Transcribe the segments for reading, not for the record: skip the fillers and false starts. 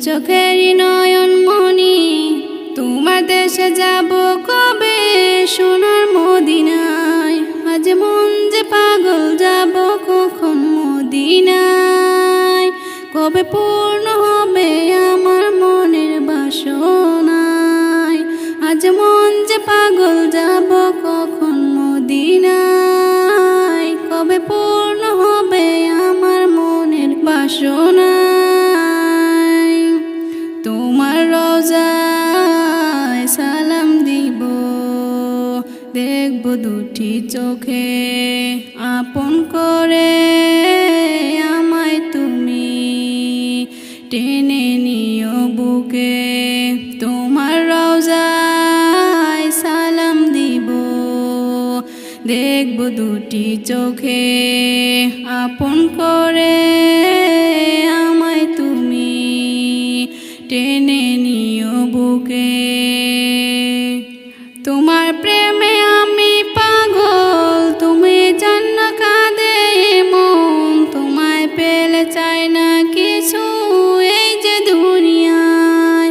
চোখেরই নয়ন মনি। তোমার দেশে যাব কবে সোনার মদিনায়, আজ মন যে পাগল যাব কখন মদিনায়। কবে পূর্ণ হবে আমার মনের বাসনায়, আজ মন যে পাগল যাব কখন মদিনায়। কবে পূর্ণ হবে আমার মনের বাসনায়। তোমার রওজায় সালাম দিব, দেখব দুটি চোখে আপন করে আমায় তুমি টেনে নিও বুকে। তোমার রওজায় সালাম দিব, দেখব দুটি চোখে আপন করে আমায় তুমি টেনে নিও বুকে। তোমার প্রেমে আমি পাগল, তুমি জান্ন কাঁদে মন। তোমায় পেলে চাই না কিছু এই যে দুনিয়ায়,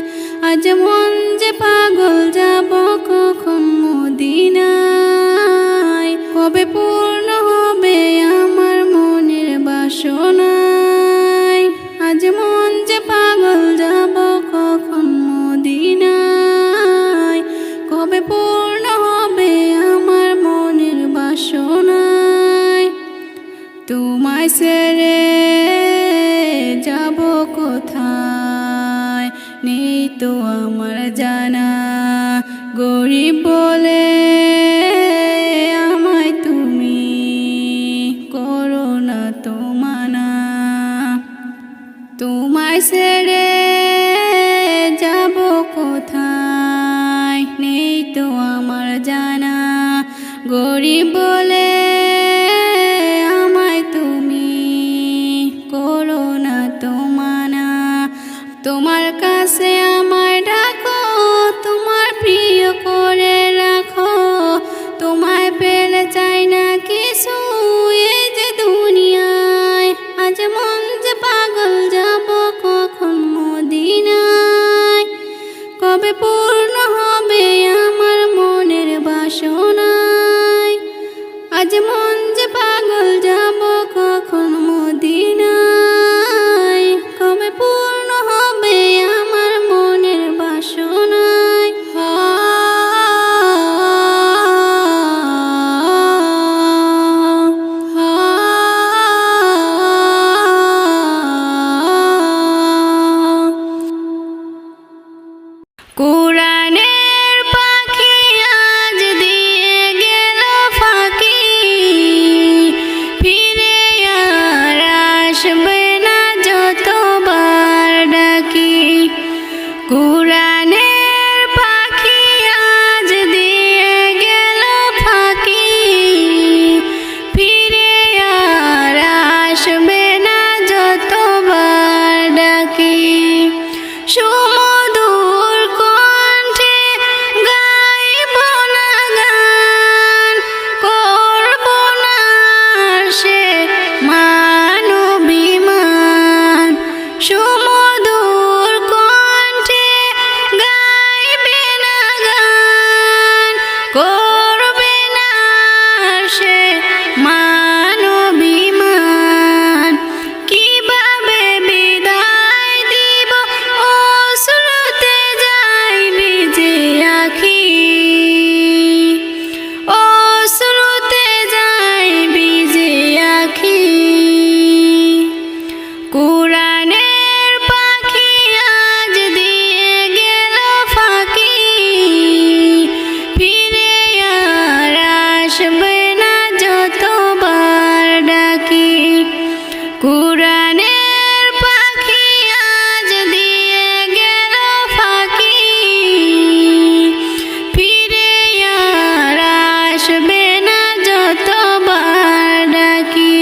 আজ মন যে পাগল যাব কখন মদিনায়। কবে পূর্ণ হবে আমার মনের বাসনায়, আজ মন যে পাগল যাব কখন মদিনায়। কবে পূর্ণ হবে আমার মনের বাসনায়। তোমায় ছেড়ে যাব কোথায় নেই তো আমার জানা, গরিব বলে আমায় তুমি করো না তো মানা। তোমায় ছেড়ে যাব কোথায় নেই তো আমার জানা, গরিব বলে আমায় তুমি করো না তো মানা। তোমার কাছে আমায় ডাকো, তোমার প্রিয় করে রাখো। তোমায় পেলে চাই না কিছু এই যে দুনিয়ায়, আজ মন যে পাগল যাব কখন মদিনায়। কবে পূর্ণ হবে আমার মনের বাসনায়, আজ মন যে পাগল যাব কখন মদিনায়। কবে পূর্ণ হবে আমার মনের বাসনায়। কোরআনের পাখি আজ দিয়ে গেল ফাঁকি, ফিরে আর আসবে না যতবার ডাকি। কোরআনের পাখি আজ দিয়ে গেল ফাঁকি, ফিরে আর আসবে না যতবার ডাকি। সুমধুর কণ্ঠে গাইব না গান, করব না সে মানবিমান। সুমধুর কণ্ঠে গাইবে না গান, করবে না সে মানবিমান। কিভাবে বিদায় দিব অশ্রুতে যাই ভিজে আঁখি, অশ্রুতে যাই ভিজে আঁখি। কোরআনের পাখি আজ দিয়ে গেল ফাঁকি, ফিরে আর আসবে না যতবার ডাকি। কোরআনের পাখি আজ দিয়ে গেল ফাঁকি, ফিরে আর আসবে না যতবার ডাকি।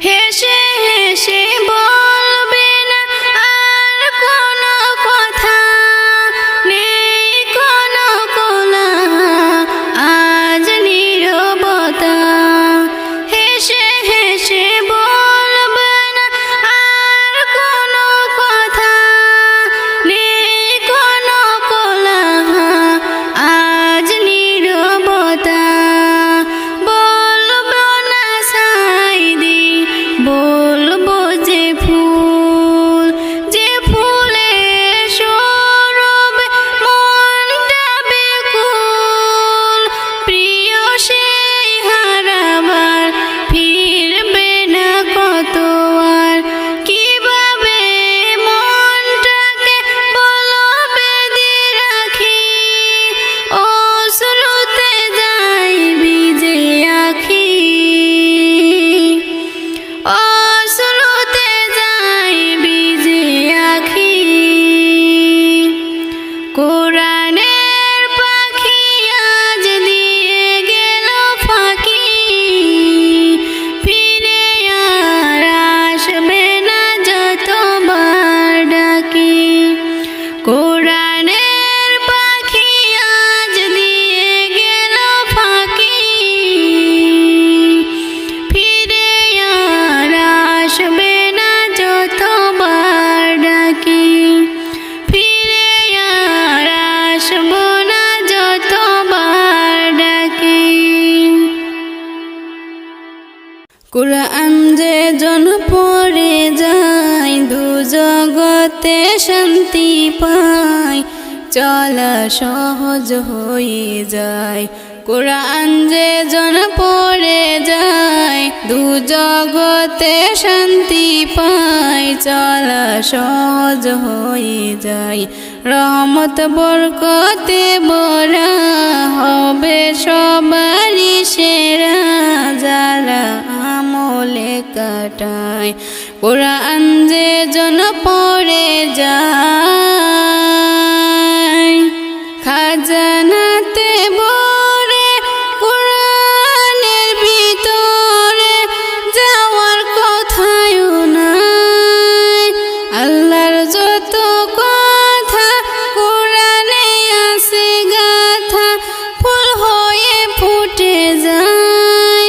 হেসে হেসে বলবে না আর কোনো কথা, নেই কোনো কোলাহল শান্তি পাই, চলা সহজ হয়ে যায়। কোরআন যে জন পড়ে যায়, দু জগতে শান্তি পাই, চলা সহজ হয়ে যায়। রহমত বরকতে ভরা হবে সবারই সেরা, যারা আমলে কাটায় কোরআন যে জন পড়ে যায়। খাজানাতে ভরে কোরআনের ভিতরে যাওয়ার কথাও নাই, আল্লাহর যত কথা কোরআনে আছে গাথা, ফুল হয়ে ফুটে যায়।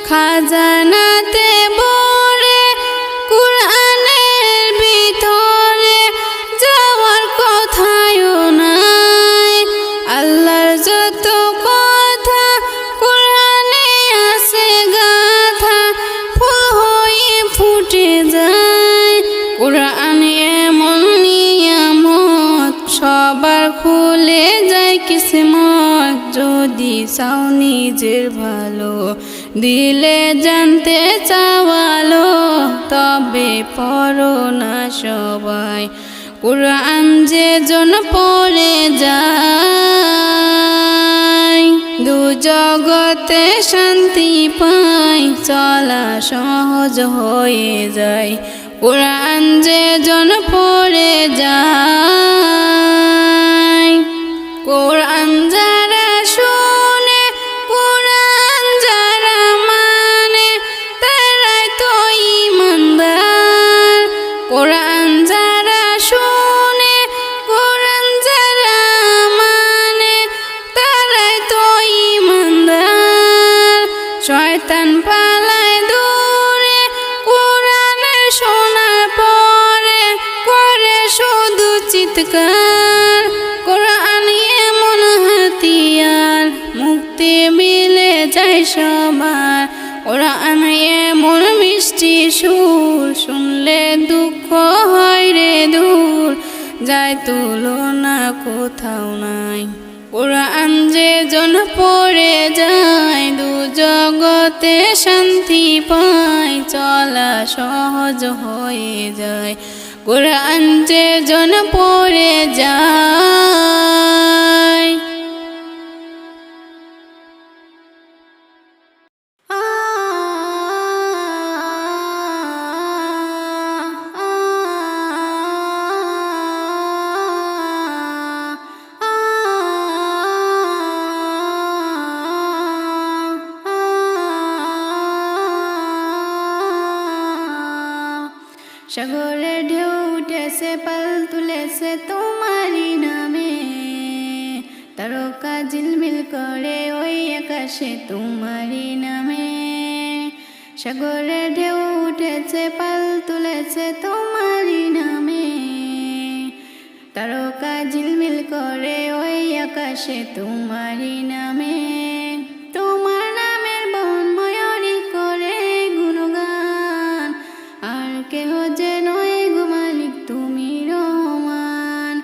খাজানাতে ভরে কোরআনের ভিতরে যাওয়ার কথাও নাই, আল্লাহর যত কথা কোরআনে আছে গাথা, ফুল হয়ে ফুটে যায়। কোরআন এমন নিয়ামত, সবার খুলে যায় কিসমত, যদি চাও নিজের ভালো, দিলে জানতে চাওয়ালো, তবে পড়ো না সবাই কোরআন যে জন পড়ে যায়। দু জগতে শান্তি পাই, চলা সহজ হয়ে যায়। কোরআন যে জন পড়ে যায়। কোরআন যারা শুনে, কোরআন যারা মানে, তারাই তো ঈমানদার। কোরআন যারা শুনে, কোরআন যারা মানে, তারাই তো ঈমানদার। শয়তান পালায় দূরে কোরআনের শোনার পরে, করে শুধু চিৎকার। কোরআন এমন হাতিয়ার, মুক্তি মিলে যায় সবার। কোরআন এমন মিষ্টি সুর, শুনলে দুঃখ হয় রে দূর, যায় তুলনা কোথাও নাই। কোরআন যে জন পড়ে যায়, দু জগতে শান্তি পায়, চলা সহজ হয়ে যায়। কোরআন যে জন পড়ে যায়। সাগরে ঢেউ উঠেছে, পাল তুলেছে তোমারই নামে, তারকা ঝিলমিল করে ওই আকাশে তোমারই নামে। সাগরে ঢেউ উঠেছে, পাল তুলেছে তোমারই নামে, তারকা ঝিলমিল করে ওই আকাশে তোমারই নামে। তোমার নামের বন ময়ূরী করে গুণগান, আর কেহ যে নয় গো মালিক তুমি রহমান।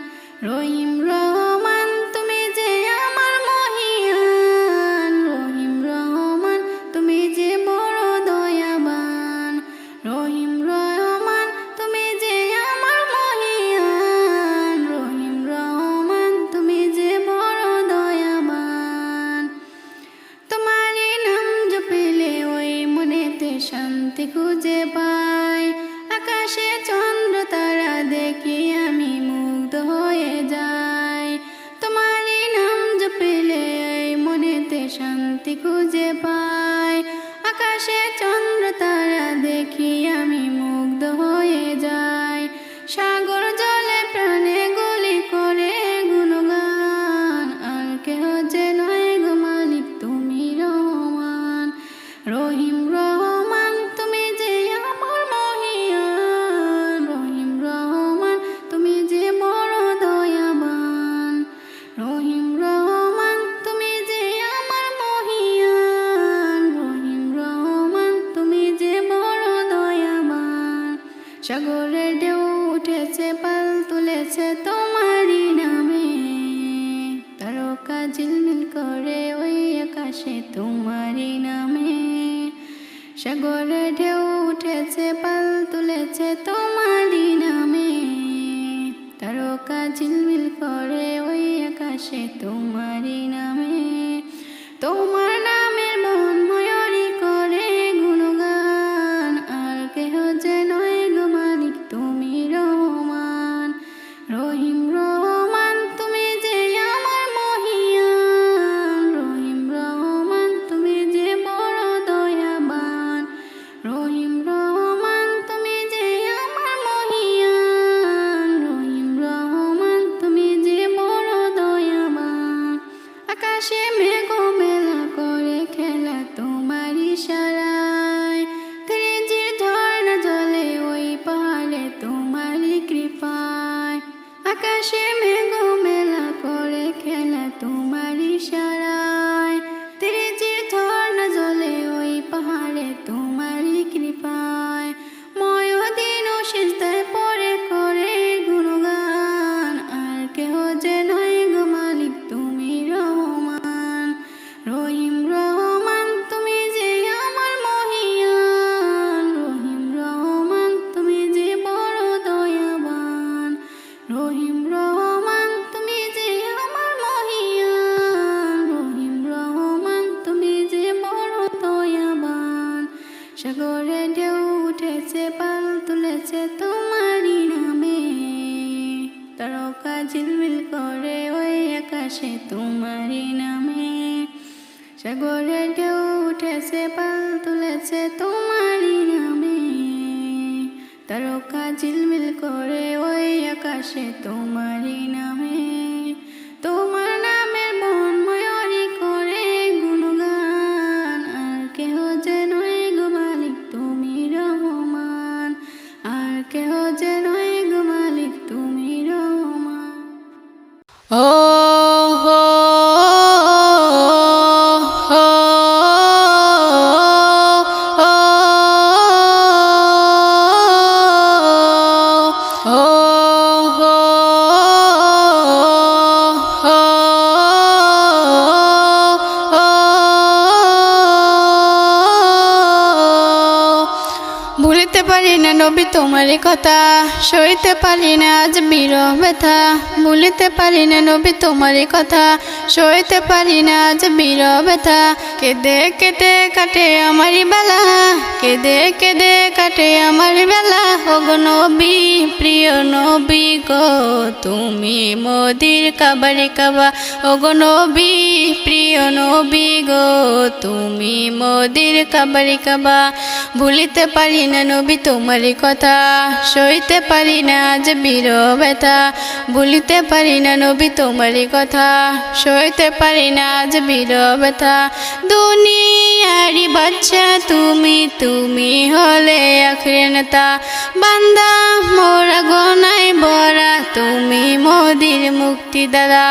রহিম রহমান তুমি যে আমার মহিয়ান, রহিম রহমান তুমি যে বড় দয়াবান। রহিম রহমান তুমি যে আমার মহিয়ান, রহিম রহমান তুমি যে বড় দয়াবান। তোমারই নাম জপিলে ওই মনেতে শান্তি খুঁজে পাই, আকাশে চন্দ্র তারা দেখি আমি মুগ্ধ হয়ে যাই। তোমারই নাম জপিলে ওই মনেতে শান্তি খুঁজে পাই, আকাশে চন্দ্র তারা দেখি আমি মুগ্ধ হয়ে যাই। সাগর জলে প্রাণে গলি করে গুণগান, আর কেহ যে নয় গো মালিক তুমি রহমান। রহিম রহমান তুমি যে আমার মহিয়ান, রহিম রহমান তুমি যে বড় দয়াবান। রহিম রহমান তুমি যে আমার মহিয়ান, রহিম রহমান তুমি যে বড় দয়াবান। ঝিলমিল করে ওই আকাশে তোমারই নামে। সাগরে ঢেউ উঠেছে পাল তুলেছে তোমারই নামে। তারকা ঝিলমিল করে ওই আকাশে তোমারই নামে। তোমার নামের বন ময়ূরী করে গুণগান, আর কেহ যে নয় গো মালিক তুমি রহমান। রহিম রহমান তুমি যে আমার মহিয়ান, রহিম রহমান তুমি যে বড় দয়াবান। রহিম রহমান তুমি যে আমার মহিয়ান, রহিম রহমান তুমি যে বড় দয়াবান। আকাশে মেঘ মেলা করে খেলা তোমার ইশারায়, ত্রিজির ঝর্ণা জলে ওই পাহাড়ে তোমারই কৃপায়। আকাশে মেঘ মেলা করে খেলা তোমার ইশারায়, ত্রিজির ঝর্ণা জলে ওই পাহাড়ে তোমারই কৃপায়। ময়দিন ও সিজদায় পড়ে করে গুণগান, আর কেহ যে নয় গো মালিক তুমি রহমান। রহিম রহমান তুমি যে আমার মহিয়ান, রহিম রহমান তুমি যে বড় দয়াবান। রহিম রহমান তুমি যে আমার মহিয়ান, রহিম রহমান তুমি যে বড় দয়াবান। সাগরে ঢেউ উঠেছে পাল তুলেছে তোমারই নামে। তারকা ঝিলমিল করে ওই আকাশে তোমারই নামে। সাগরে ঢেউ উঠেছে পাল তুলেছে তোমারই নামে। তারকা ঝিলমিল করে ওই আকাশে তোমারই নামে। তোমার নামের বন ময়ূরী করে গুণগান, আর কেহ যে নয় গো মালিক তুমি রহমান। আর কেহ যে নয় গো মালিক তুমি রহমান। ও হো ভুলিতে পারি না নবী তোমারই কথা, সইতে পারি না আজ বিরহ ব্যথা। ভুলিতে পারি না নবী তোমারই কথা, সইতে পারি না আজ বিরহ ব্যথা। কেঁদে কেটে কাটে আমারই বেলা, কেঁদে কেঁদে কাটে আমার বেলা। ওগো নবী প্রিয় নবী গো তুমি মোদির কাবারি কাবা। ওগো নবী প্রিয় নবী গো তুমি মোদির কাবারি কাবা। ভুলিতে পারি না নবী তোমারই কথা, সইতে পারি না আজ বিরহ ব্যথা। ভুলিতে পারি না নবী তোমারই কথা, সইতে পারি না আজ বিরহ ব্যথা। দুনিয়ারি বাচ্চা তুমি, তুমি হলে আখিরের নেতা। বান্দা মোরা গোনায় ভরা তুমি মোদির মুক্তি দাতা।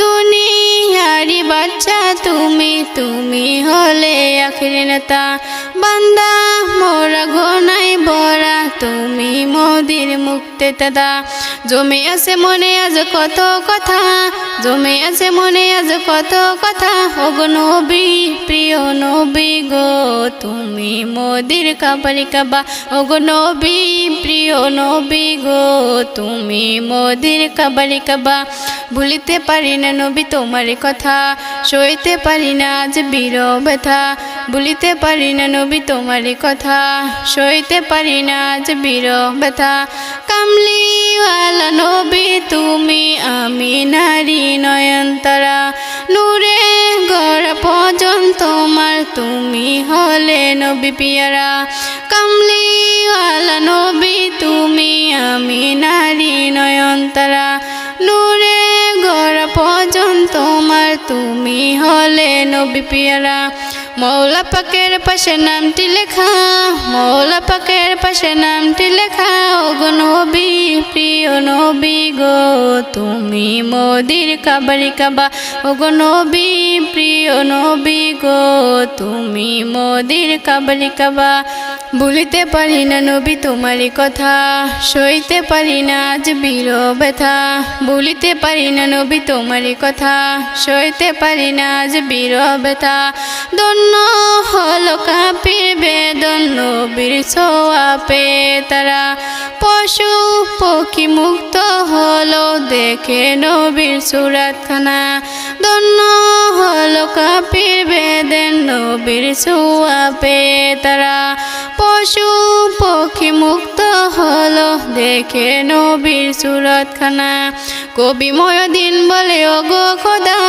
দুনিয়ারি বাচ্চা তুমি, তুমি হলে আখিরের নেতা। বান্দা মোরা গোনায় ভরা তুমি মোদির মুক্তি দাতা। জমে আছে মনে আজ কত কথা, জমে আছে মনে আজ কত কথা। ওগো নবী প্রিয় নবী গো তুমি মোদির কাবারি কাবা। ওগো নবী প্রিয় নবী গো তুমি মোদির কাবারি কাবা। ভুলিতে পারি না নবী তোমারই কথা, সইতে পারি না আজ বিরহ ব্যথা। ভুলিতে পারি না নবী তোমারই কথা, সইতে পারি না আজ বিরহ ব্যথা। কামলিওয়ালা নবী তুমি আমি নারী নয়নতারা। নূরে গড়া ভজন তোমার তুমি হলে নবী পিয়ারা। কামলিওয়ালা নবী তুমি আমি নারী নয়নতারা। নূরে গড়া ভজন তোমার তুমি হলে নবী পিয়ারা। মৌলা পাকের পাশে নামটি লেখা, মৌলা পাকের পাশে নামটি লেখা। ওগো নবী প্রিয় নবী গো তুমি মোদির কাবারি কাবা। ওগো নবী প্রিয় নবী গো তুমি মোদির কাবারি কাবা। ভুলিতে পারি না নবী তোমারই কথা, সইতে পারি না আজ বিরহ ব্যথা। ভুলিতে পারি না নবী তোমারই কথা, সইতে পারি না আজ বিরহ ব্যথা। ধন্য হলো কাপির বেদন নবীর ছোঁয়াপে তারা, পশু পক্ষী মুক্ত হলো দেখে নবীর সুরাতখানা। ধন্য হলো কাপির বেদেন নবীর ছোঁয়াপে তারা, পশু পক্ষী মুক্ত হলো দেখে নবীর সুরতখানা। কবি ময়দিন বলে ওগো খোদা,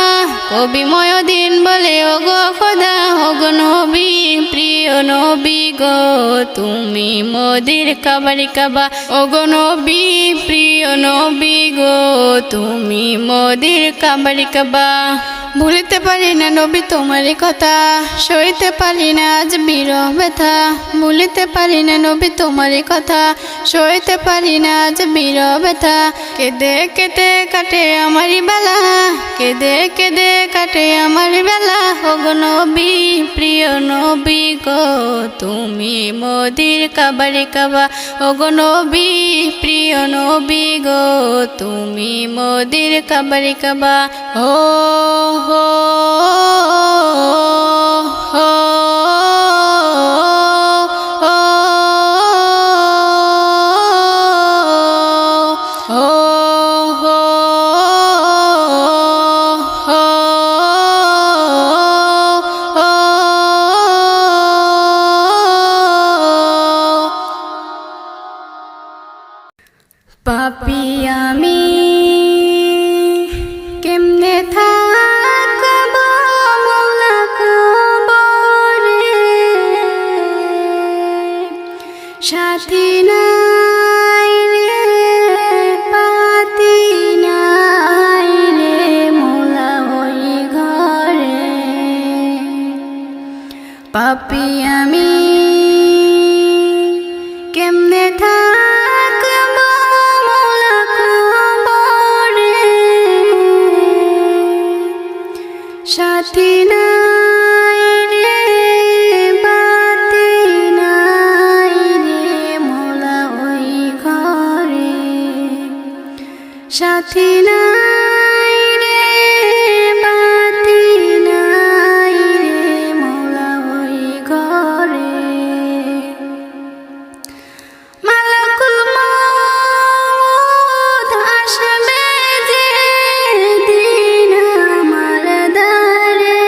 কবি ময়দিন বলে ওগো খোদা, ওগো নবী প্রিয় নবী গো তুমি মোদের কাবারি কাবা। ওগো নবী প্রিয় নবী গো তুমি মোদের কাবারি কাবা। ভুলিতে পারি না নবী তোমারই কথা, সইতে পারি না আজ বিরহ ব্যথা। ভুলিতে পারি না নবী তোমারই কথা, সইতে পারি না আজ বিরহ ব্যথা। কেঁদে কেটে কাটে আমারই বেলা, কেঁদে কেঁদে কাটে আমার বেলা। ওগো নবী প্রিয় নবী গো তুমি মোদের কাবারি কাবা। ওগো নবী প্রিয় নবী গো তুমি মোদের কাবারি কাবা। ও হো হো পাপী আমি কেমনে থাকব মওলা কবরে, সাথী নাই রে পাতি নাই রে মওলা ওই ঘরে। পাপী আমি কেমনে থাকব মওলা কবরে, সাথী নাই রে বাতি নাই রে মওলা ওই ঘরে। সাথী নাই রে বাতি নাই রে মওলা ওই ঘরে। মালাকুল মউত আসবে যে দিন আমার দ্বারে,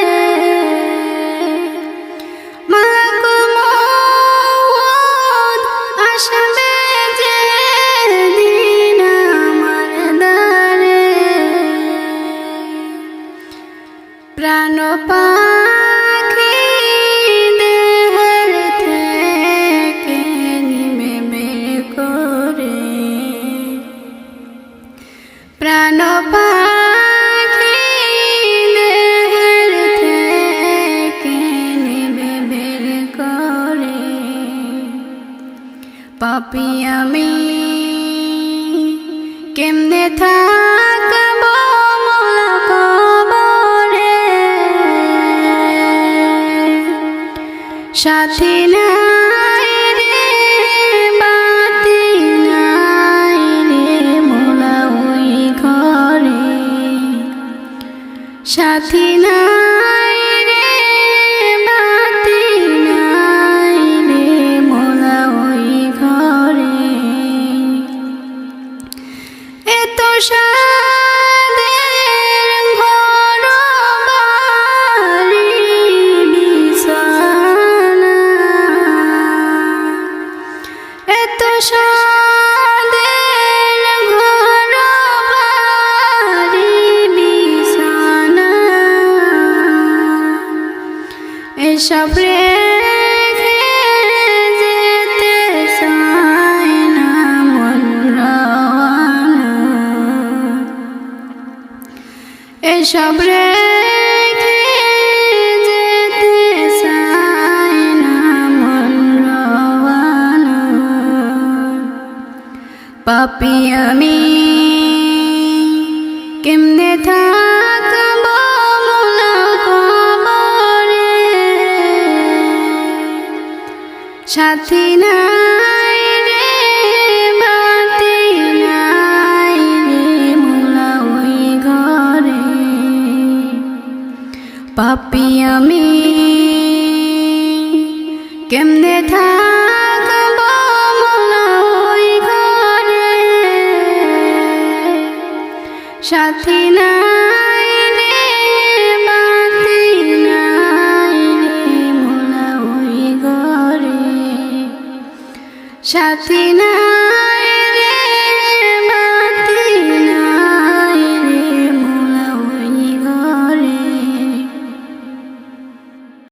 মালাকুল মউত আসবে যে দিন আমার দ্বারে। প্রাণ পাখি দেহের থেকে নিমে বের করে, প্রাণ পাখি দেহের থেকে নিমে বের করে। পাপী আমি কেমনে থাকব মওলা কবরে, সাথী নাই রে বাতি নাই রে মওলা ওই ঘরে। সাথী নাই রে বাতি নাই রে মওলা ওই ঘরে। এত সাদের ঘর বাড়ি বিছানা, এত সাদের ঘর বাড়ি বিছানা। এসব রেখে যেতে চায় না মন রওয়ানা, এসব রেখে যেতে চায় না মন রওয়ানা। পাপী আমি কেমনে থাকব মওলা কবরে, সাথী নাই রে বাতি নাই রে মোলা ওই ঘরে পাপী আমি কেমনে থাকব মোলা ওই ঘরে সাথী নাই রে বাতি নাই রে মোলা ওই ঘরে সাথী নাই।